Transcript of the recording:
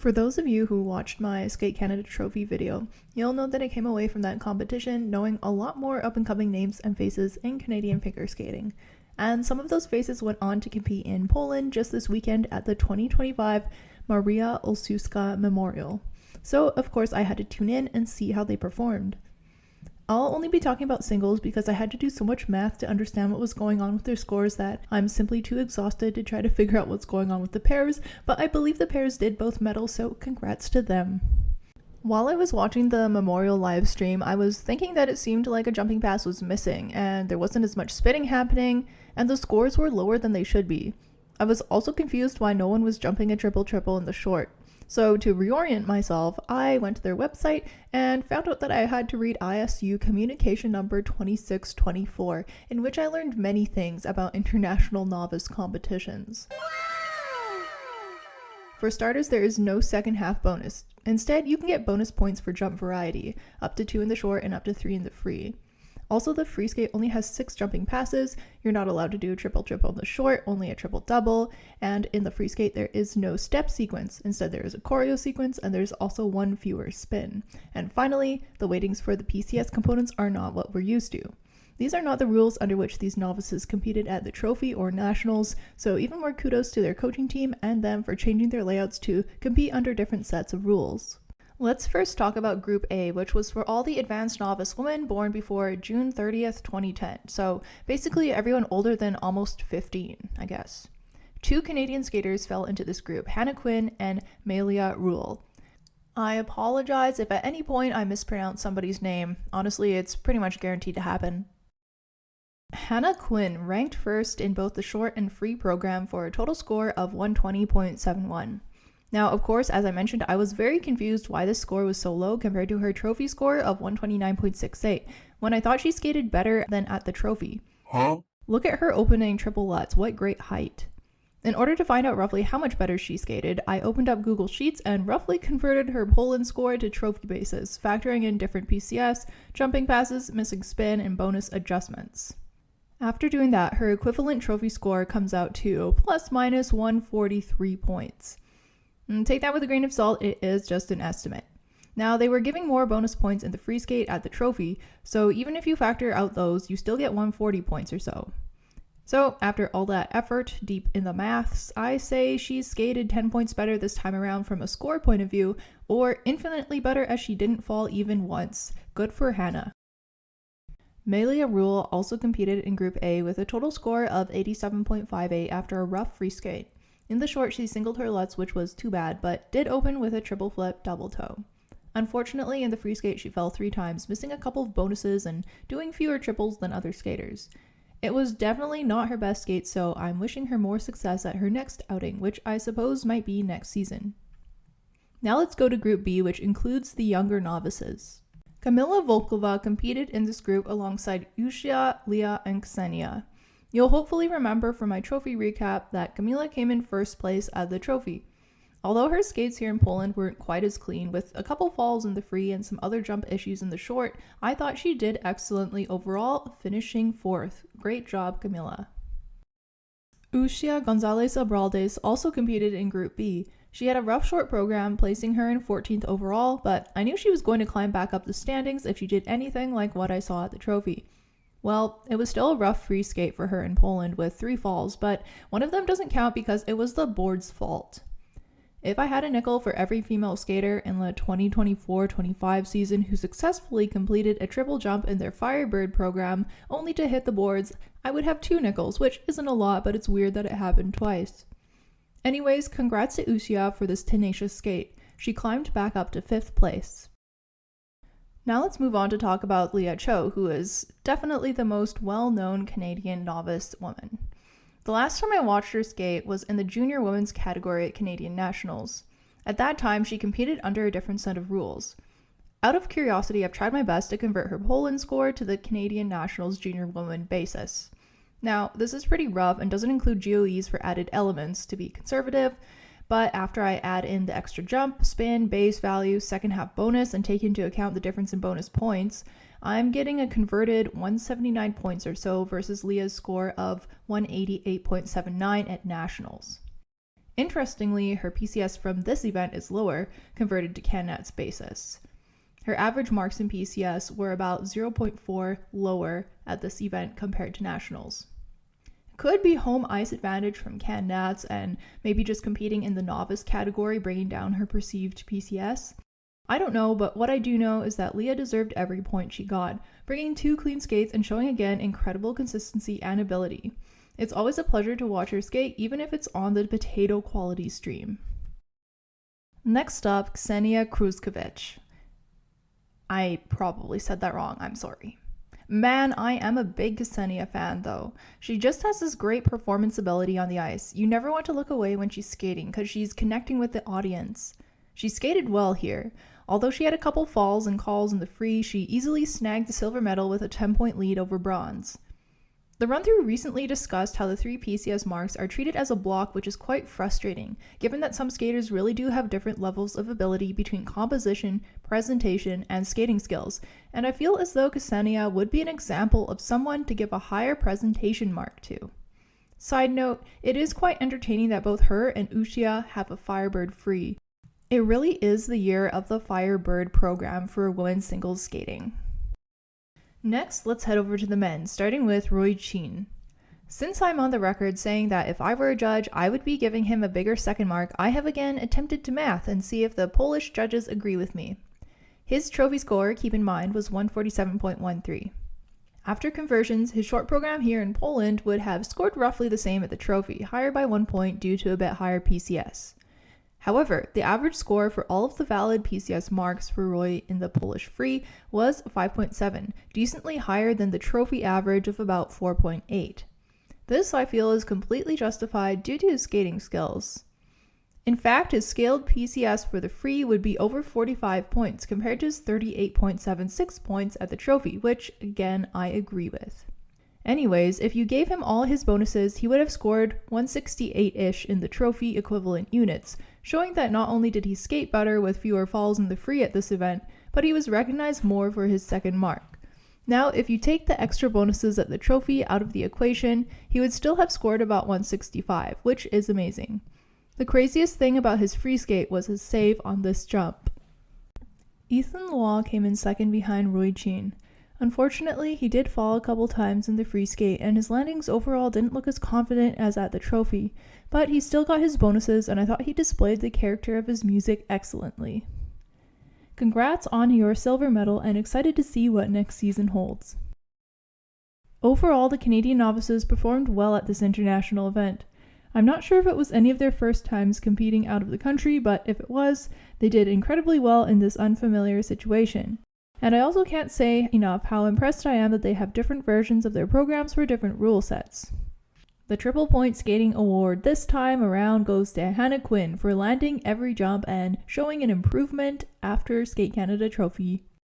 For those of you who watched my Skate Canada Trophy video, you'll know that I came away from that competition knowing a lot more up-and-coming names and faces in Canadian figure skating. And some of those faces went on to compete in Poland just this weekend at the 2025 Maria Olszewska Memorial. So, of course, I had to tune in and see how they performed. I'll only be talking about singles because I had to do so much math to understand what was going on with their scores that I'm simply too exhausted to try to figure out what's going on with the pairs, but I believe the pairs did both medal, so congrats to them. While I was watching the memorial live stream, I was thinking that it seemed like a jumping pass was missing, and there wasn't as much spinning happening, and the scores were lower than they should be. I was also confused why no one was jumping a triple-triple in the short. So to reorient myself, I went to their website and found out that I had to read ISU Communication Number 2624, in which I learned many things about international novice competitions. For starters, there is no second half bonus. Instead, you can get bonus points for jump variety, up to 2 in the short and up to 3 in the free. Also, the free skate only has 6 jumping passes. You're not allowed to do a triple-triple in the short, only a triple-double. And in the free skate, there is no step sequence. Instead, there is a choreo sequence, and there's also 1 fewer spin. And finally, the weightings for the PCS components are not what we're used to. These are not the rules under which these novices competed at the trophy or nationals, so even more kudos to their coaching team and them for changing their layouts to compete under different sets of rules. Let's first talk about Group A, which was for all the advanced novice women born before June 30th, 2010. So basically everyone older than almost 15, I guess. 2 Canadian skaters fell into this group, Hannah Quinn and Malia Rule. I apologize if at any point I mispronounce somebody's name. Honestly, it's pretty much guaranteed to happen. Hannah Quinn ranked first in both the short and free program for a total score of 120.71. Now, of course, as I mentioned, I was very confused why this score was so low compared to her trophy score of 129.68, when I thought she skated better than at the trophy. Look at her opening triple lutz, what great height. In order to find out roughly how much better she skated, I opened up Google Sheets and roughly converted her Poland score to trophy basis, factoring in different PCS, jumping passes, missing spin, and bonus adjustments. After doing that, her equivalent trophy score comes out to plus minus 143 points. And take that with a grain of salt, it is just an estimate. Now, they were giving more bonus points in the free skate at the trophy, so even if you factor out those, you still get 140 points or so. So, after all that effort, deep in the maths, I say she's skated 10 points better this time around from a score point of view, or infinitely better as she didn't fall even once. Good for Hannah. Malia Rule also competed in Group A with a total score of 87.58 after a rough free skate. In the short, she singled her lutz, which was too bad, but did open with a triple flip double toe. Unfortunately, in the free skate, she fell 3 times, missing a couple of bonuses and doing fewer triples than other skaters. It was definitely not her best skate, so I'm wishing her more success at her next outing, which I suppose might be next season. Now let's go to Group B, which includes the younger novices. Kamila Volkova competed in this group alongside Ushia, Leah, and Ksenia. You'll hopefully remember from my trophy recap that Kamila came in first place at the trophy. Although her skates here in Poland weren't quite as clean, with a couple falls in the free and some other jump issues in the short, I thought she did excellently overall, finishing 4th. Great job, Kamila. Ushia Gonzalez Abraldes also competed in Group B. She had a rough short program, placing her in 14th overall, but I knew she was going to climb back up the standings if she did anything like what I saw at the trophy. Well, it was still a rough free skate for her in Poland with 3 falls, but one of them doesn't count because it was the board's fault. If I had a nickel for every female skater in the 2024-25 season who successfully completed a triple jump in their Firebird program only to hit the boards, I would have 2 nickels, which isn't a lot, but it's weird that it happened twice. Anyways, congrats to Ushia for this tenacious skate. She climbed back up to 5th place. Now let's move on to talk about Leah Cho, who is definitely the most well-known Canadian novice woman. The last time I watched her skate was in the junior women's category at Canadian Nationals. At that time, she competed under a different set of rules. Out of curiosity, I've tried my best to convert her Poland score to the Canadian Nationals junior woman basis. Now, this is pretty rough and doesn't include GOEs for added elements to be conservative, but after I add in the extra jump, spin, base value, second half bonus, and take into account the difference in bonus points, I'm getting a converted 179 points or so versus Leah's score of 188.79 at Nationals. Interestingly, her PCS from this event is lower, converted to CanNat's basis. Her average marks in PCS were about 0.4 lower at this event compared to nationals. Could be home ice advantage from CanNats and maybe just competing in the novice category bringing down her perceived PCS. I don't know, but what I do know is that Leah deserved every point she got, bringing 2 clean skates and showing again incredible consistency and ability. It's always a pleasure to watch her skate, even if it's on the potato quality stream. Next up, Ksenia Kruzkovich. I probably said that wrong, I'm sorry. Man, I am a big Ksenia fan though. She just has this great performance ability on the ice. You never want to look away when she's skating because she's connecting with the audience. She skated well here. Although she had a couple falls and calls in the free, she easily snagged the silver medal with a 10-point lead over bronze. The run-through recently discussed how the 3 PCS marks are treated as a block, which is quite frustrating, given that some skaters really do have different levels of ability between composition, presentation, and skating skills, and I feel as though Ksenia would be an example of someone to give a higher presentation mark to. Side note, it is quite entertaining that both her and Ushia have a Firebird free. It really is the year of the Firebird program for women's singles skating. Next, let's head over to the men, starting with Roy Chin. Since I'm on the record saying that if I were a judge, I would be giving him a bigger second mark, I have again attempted to math and see if the Polish judges agree with me. His trophy score, keep in mind, was 147.13. After conversions, his short program here in Poland would have scored roughly the same at the trophy, higher by 1 point due to a bit higher PCS. However, the average score for all of the valid PCS marks for Roy in the Polish free was 5.7, decently higher than the trophy average of about 4.8. This, I feel, is completely justified due to his skating skills. In fact, his scaled PCS for the free would be over 45 points compared to his 38.76 points at the trophy, which, again, I agree with. Anyways, if you gave him all his bonuses, he would have scored 168-ish in the trophy equivalent units, showing that not only did he skate better with fewer falls in the free at this event, but he was recognized more for his second mark. Now, if you take the extra bonuses at the trophy out of the equation, he would still have scored about 165, which is amazing. The craziest thing about his free skate was his save on this jump. Ethan Law came in second behind Roy Chin. Unfortunately, he did fall a couple times in the free skate, and his landings overall didn't look as confident as at the trophy, but he still got his bonuses, and I thought he displayed the character of his music excellently. Congrats on your silver medal, and excited to see what next season holds. Overall, the Canadian novices performed well at this international event. I'm not sure if it was any of their first times competing out of the country, but if it was, they did incredibly well in this unfamiliar situation. And I also can't say enough how impressed I am that they have different versions of their programs for different rule sets. The Triple Point Skating Award this time around goes to Hannah Quinn for landing every jump and showing an improvement after Skate Canada Trophy